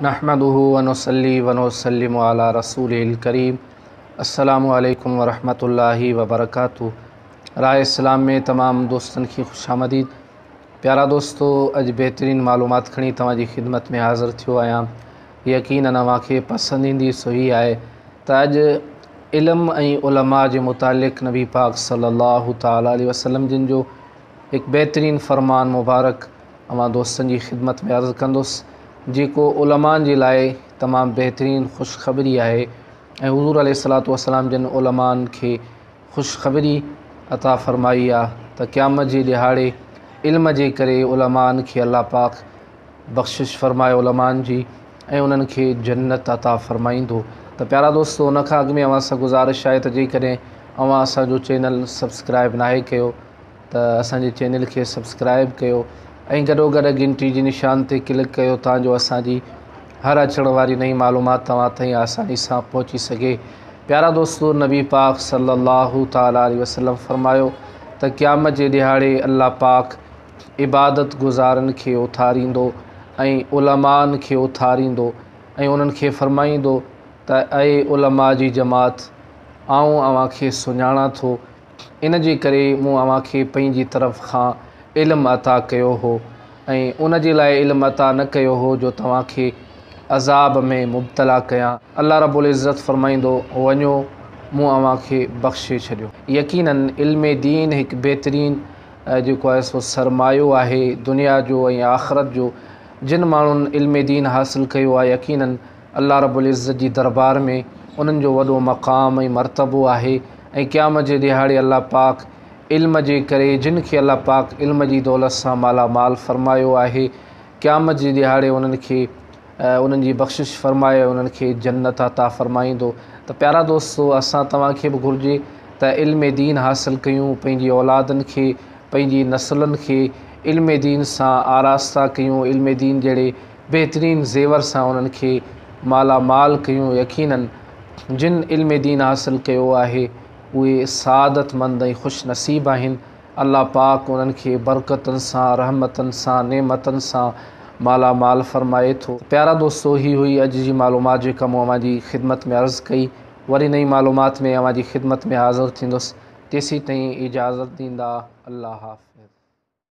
नहमदुहु व नुसल्ली व नुसल्लिमु अला रसूलिल करीम। अस्सलामु अलैकुम व रहमतुल्लाहि व बरकातुहू। राह इस्लाम में तमाम दोस्तन की खुशामदीद। प्यारा दोस्तों, अज बेहतरीन मालूमात खणी तवाजी खिदमत में हाज़िर थियो आयां। यकीनन अवांखे पसंद ईंदी सही आहे त अज इल्म ऐं उलमा जे मुतालिक़ नबी पाक सल्लल्लाहु तआला अलैहि वसल्लम जिन जो एक बेहतरीन फरमान मुबारक अवां दोस्तन जी खिदमत में अर्ज़ कंदुसि, जेको उलमान जे लाइ तमाम बेहतरीन ख़ुशख़बरी आहे। ऐं हुज़ूर अलैहिस्सलातु वस्सलाम जिन उलमान खे ख़ुशख़बरी अता फ़रमाई आहे त क़यामत जे ॾिहाड़े इल्म जे करे उलमान खे अल्लाह पाक बख़्शिश फ़रमाए उलमान जी, ऐं उन्हनि खे जन्नत अता फ़रमाईंदो। त प्यारा दोस्तों, उन खां अॻु में अवां सां गुज़ारिश आहे त जेकॾहिं अवां असांजो चैनल सब्सक्राइब नाहे कयो त असांजे चैनल खे सब्सक्राइब कयो ऐं गॾोगॾु घंटी जी निशान ते क्लिक कयो ताजो असांजी हर अचण वारी नई मालूमात तव्हां ताईं आसानी सां पहुची सघे। प्यारा दोस्तों, नबी पाक सल्लल्लाहु तआला अलैहि वसल्लम फ़रमायो त क़यामत जे ॾिहाड़े अल्लाह पाक इबादत गुज़ारनि खे उथारींदो ऐं उलमान खे उथारींदो ऐं उन्हनि खे फ़रमाईंदो त ऐं उलमा जी जमात, आऊं अव्हांखे सुञाणां थो, इन जे करे मूं अव्हांखे पंहिंजी तरफ़ खां इल्मु अता कयो हो ऐं उन जे लाइ इल्मु अता न कयो हो जो तव्हांखे अज़ाब में मुब्तला कयां। अल्लाह रब्बुल इज़्ज़त फ़रमाईंदो, वञो मूं अव्हांखे बख़्शे छॾियो। यकीनन इल्म दीन हिकु बेहतरीन जेको आहे सो सरमायो आहे दुनिया जो ऐं आख़िरत जो। जिन माण्हुनि इल्म दीन हासिलु कयो आहे, यकीनन अल्लाह रब्बुल इज़्ज़त जी दरबार में उन्हनि जो वॾो मक़ाम ऐं मर्तबो आहे। ऐं क़यामत जे ॾिहाड़े अल्लाह पाक इल्म जे करे जिन खे अल्लाह पाक इल्म जी दौलत सां मालामाल फ़रमायो आहे, क़यामत जे ॾिहाड़े उन्हनि खे उन्हनि जी बख़्शिश फ़रमाए उन्हनि खे जन्नत अता फ़रमाईंदो। त प्यारा दोस्तों, असां तव्हांखे बि घुरिजे त इल्म दीन हासिलु कयूं, पंहिंजी औलादनि खे पंहिंजी नसलनि खे इल्म दीन सां आरास्ता कयूं, इल्म दीन जहिड़े बेहतरीन ज़ेवर सां उन्हनि खे मालामाल कयूं। यकीनन जिन इल्म दीन हासिलु कयो आहे उहे सादतमंद ऐं ख़ुशि नसीब आहिनि। अल्लाह पाक उन्हनि खे बरकतनि सां, रहमतनि सां, नेमतनि सां मालामाल फ़रमाए थो। प्यारा दोस्तों, ही हुई अॼु जी मालूमात जेका मूं अव्हांजी ख़िदमत में अर्ज़ु कई। वरी नई मालूमात में अव्हांजी ख़िदमत में हाज़िर थींदुसि। तेसीं ताईं इजाज़त ॾींदा। अल्लाह हाफ़िज़।